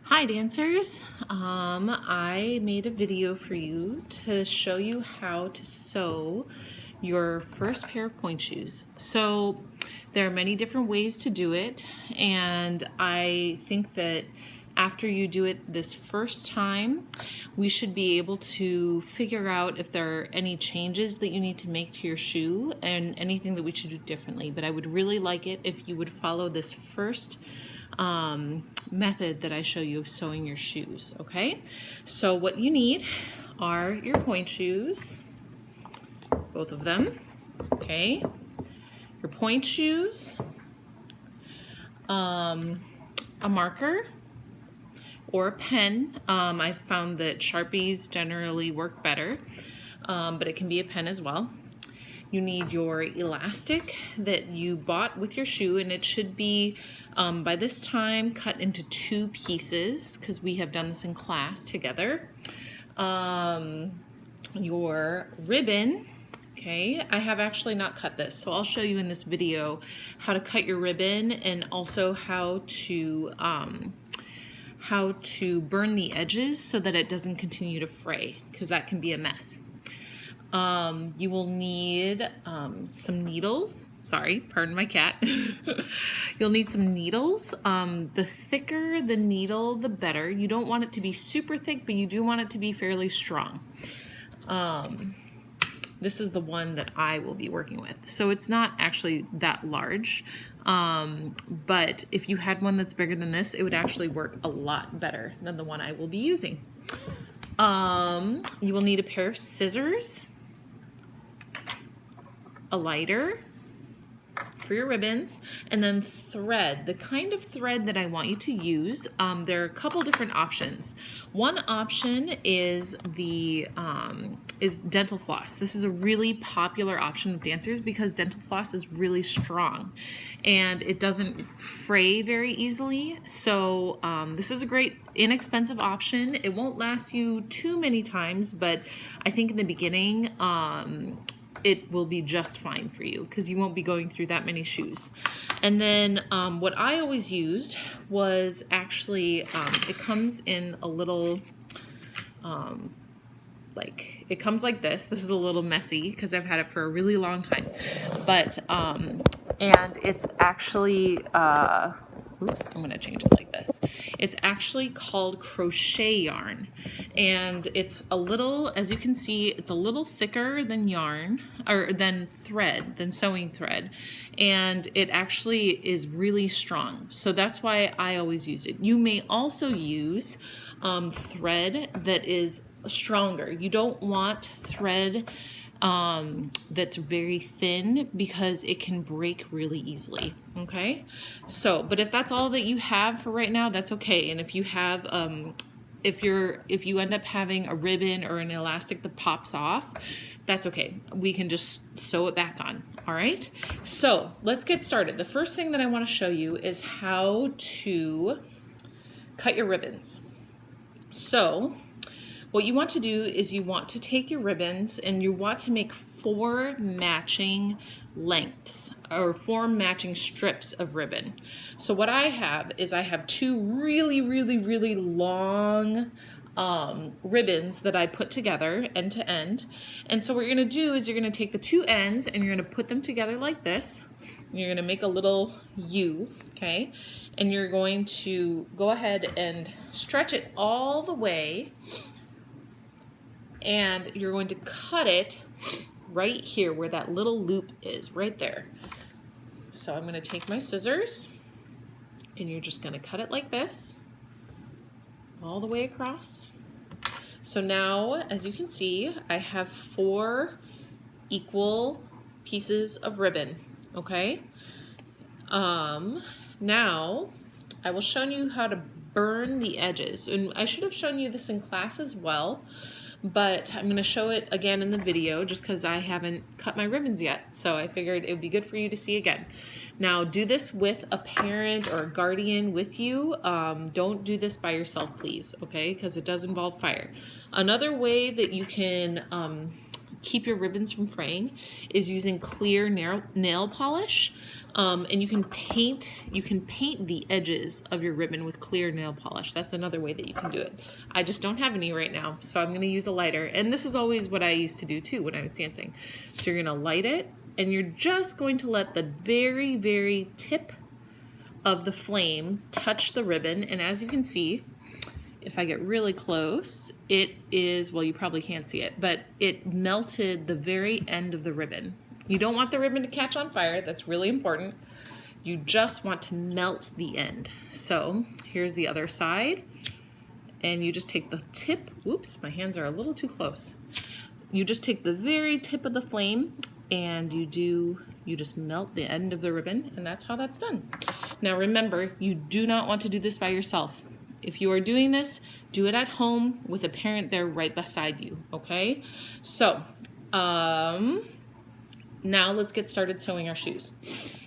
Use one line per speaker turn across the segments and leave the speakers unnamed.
Hi dancers, I made a video for you to show you how to sew your first pair of pointe shoes. So there are many different ways to do it, and I think that after you do it this first time, we should be able to figure out if there are any changes that you need to make to your shoe and anything that we should do differently. But I would really like it if you would follow this first method that I show you of sewing your shoes, okay? So what you need are your pointe shoes, both of them, okay? Your pointe shoes, a marker, or a pen. I've found that Sharpies generally work better, but it can be a pen as well. You need your elastic that you bought with your shoe, and it should be, by this time, cut into 2 pieces because we have done this in class together. Your ribbon, okay, I have actually not cut this, so I'll show you in this video how to cut your ribbon and also how to burn the edges so that it doesn't continue to fray, because that can be a mess. You will need some needles. Sorry, pardon my cat. You'll need some needles. The thicker the needle, the better. You don't want it to be super thick, but you do want it to be fairly strong. This is the one that I will be working with. So it's not actually that large, but if you had one that's bigger than this, it would actually work a lot better than the one I will be using. You will need a pair of scissors, a lighter for your ribbons, and then thread. The kind of thread that I want you to use, there are a couple different options. One option is dental floss. This is a really popular option with dancers because dental floss is really strong and it doesn't fray very easily. So this is a great inexpensive option. It won't last you too many times, but I think in the beginning it will be just fine for you because you won't be going through that many shoes. And then what I always used was actually, it comes in a little, it comes like this. This is a little messy because I've had it for a really long time. But, and it's actually, oops, I'm gonna change it like this. It's actually called crochet yarn. And it's a little, as you can see, it's a little thicker than yarn, or than thread, than sewing thread. And it actually is really strong. So that's why I always use it. You may also use thread that is stronger. You don't want thread that's very thin because it can break really easily. Okay, so but if that's all that you have for right now, that's okay. And if you have if you end up having a ribbon or an elastic that pops off, that's okay. We can just sew it back on. All right, so let's get started. The first thing that I want to show you is how to cut your ribbons. So what you want to do is you want to take your ribbons and you want to make 4 matching lengths or 4 matching strips of ribbon. So what I have is I have 2 really long ribbons that I put together end to end. And so what you're going to do is you're going to take the 2 ends and you're going to put them together like this. You're going to make a little U, okay? And you're going to go ahead and stretch it all the way, and you're going to cut it right here where that little loop is, right there. So I'm going to take my scissors and you're just going to cut it like this all the way across. So now, as you can see, I have 4 equal pieces of ribbon, okay? Now I will show you how to burn the edges, and I should have shown you this in class as well, but I'm going to show it again in the video just because I haven't cut my ribbons yet, so I figured it would be good for you to see again. Now do this with a parent or a guardian with you. Don't do this by yourself, please, okay, because it does involve fire. Another way that you can keep your ribbons from fraying is using clear nail polish. And you can paint the edges of your ribbon with clear nail polish. That's another way that you can do it. I just don't have any right now, so I'm going to use a lighter. And this is always what I used to do too when I was dancing. So you're going to light it, and you're just going to let the very, very tip of the flame touch the ribbon. And as you can see, if I get really close, it is, well, you probably can't see it, but it melted the very end of the ribbon. You don't want the ribbon to catch on fire. That's really important. You just want to melt the end. So here's the other side. And you just take the tip. Oops, my hands are a little too close. You just take the very tip of the flame and you just melt the end of the ribbon, and that's how that's done. Now remember, you do not want to do this by yourself. If you are doing this, do it at home with a parent there right beside you, okay? So, now let's get started sewing our shoes.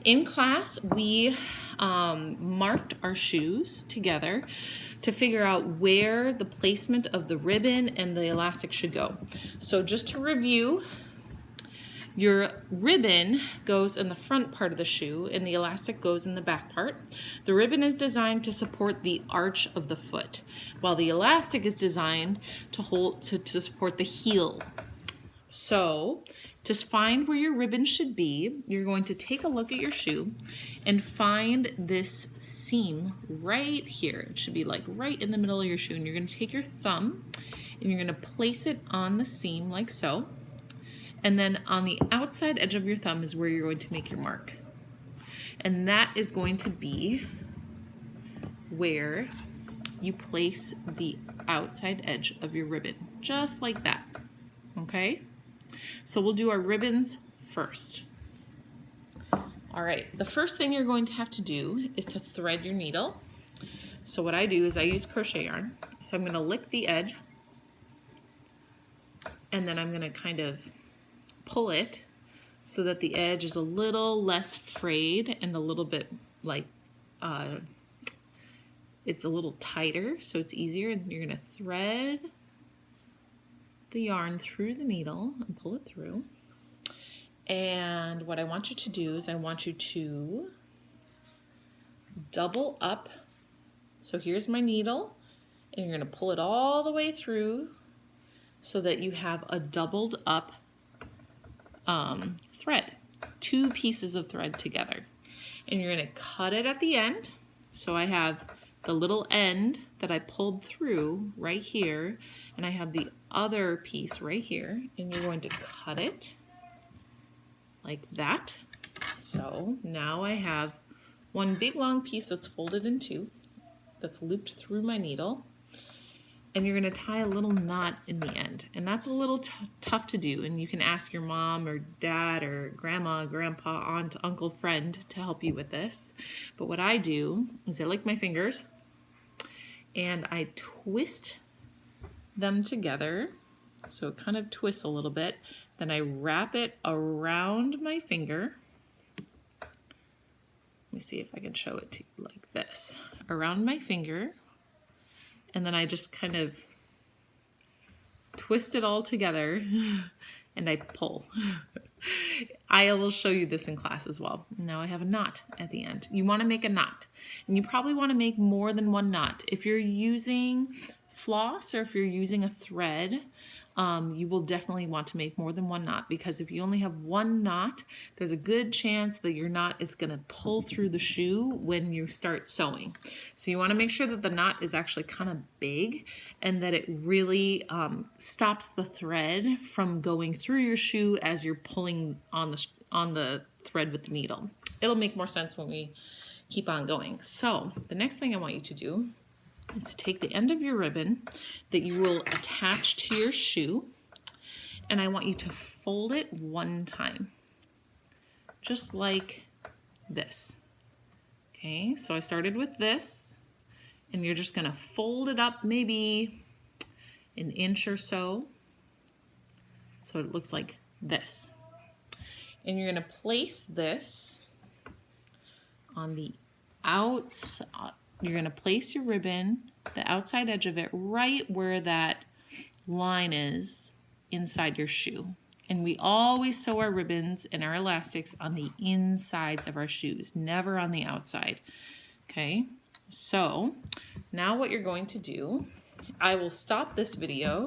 In class, we marked our shoes together to figure out where the placement of the ribbon and the elastic should go. So just to review, your ribbon goes in the front part of the shoe and the elastic goes in the back part. The ribbon is designed to support the arch of the foot, while the elastic is designed to support the heel. So to find where your ribbon should be, you're going to take a look at your shoe and find this seam right here. It should be like right in the middle of your shoe, and you're going to take your thumb and you're going to place it on the seam like so. And then on the outside edge of your thumb is where you're going to make your mark. And that is going to be where you place the outside edge of your ribbon, just like that, okay? So we'll do our ribbons first. All right, the first thing you're going to have to do is to thread your needle. So what I do is I use crochet yarn. So I'm gonna lick the edge, and then I'm gonna kind of pull it so that the edge is a little less frayed and a little bit like it's a little tighter, so it's easier. And you're going to thread the yarn through the needle and pull it through. And what I want you to do is I want you to double up. So here's my needle, and you're going to pull it all the way through so that you have a doubled up thread, two pieces of thread together. And you're going to cut it at the end. So I have the little end that I pulled through right here, and I have the other piece right here, and you're going to cut it like that. So now I have one big long piece that's folded in two, that's looped through my needle. And you're going to tie a little knot in the end. And that's a little tough to do. And you can ask your mom or dad or grandma, grandpa, aunt, uncle, friend to help you with this. But what I do is I lick my fingers and I twist them together. So it kind of twists a little bit. Then I wrap it around my finger. Let me see if I can show it to you like this. Around my finger. And then I just kind of twist it all together and I pull. I will show you this in class as well. Now I have a knot at the end. You want to make a knot, and you probably want to make more than one knot. If you're using floss or if you're using a thread, you will definitely want to make more than one knot, because if you only have one knot, there's a good chance that your knot is going to pull through the shoe when you start sewing. So you want to make sure that the knot is actually kind of big and that it really stops the thread from going through your shoe as you're pulling on the thread with the needle. It'll make more sense when we keep on going. So the next thing I want you to do is to take the end of your ribbon that you will attach to your shoe, and I want you to fold it one time, just like this. Okay, so I started with this, and you're just going to fold it up maybe an inch or so it looks like this. And you're going to place this on the outside. You're going to place your ribbon, the outside edge of it, right where that line is inside your shoe. And we always sew our ribbons and our elastics on the insides of our shoes, never on the outside. Okay, so now what you're going to do, I will stop this video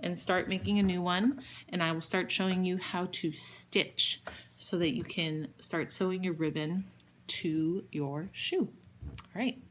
and start making a new one, and I will start showing you how to stitch so that you can start sewing your ribbon to your shoe. All right.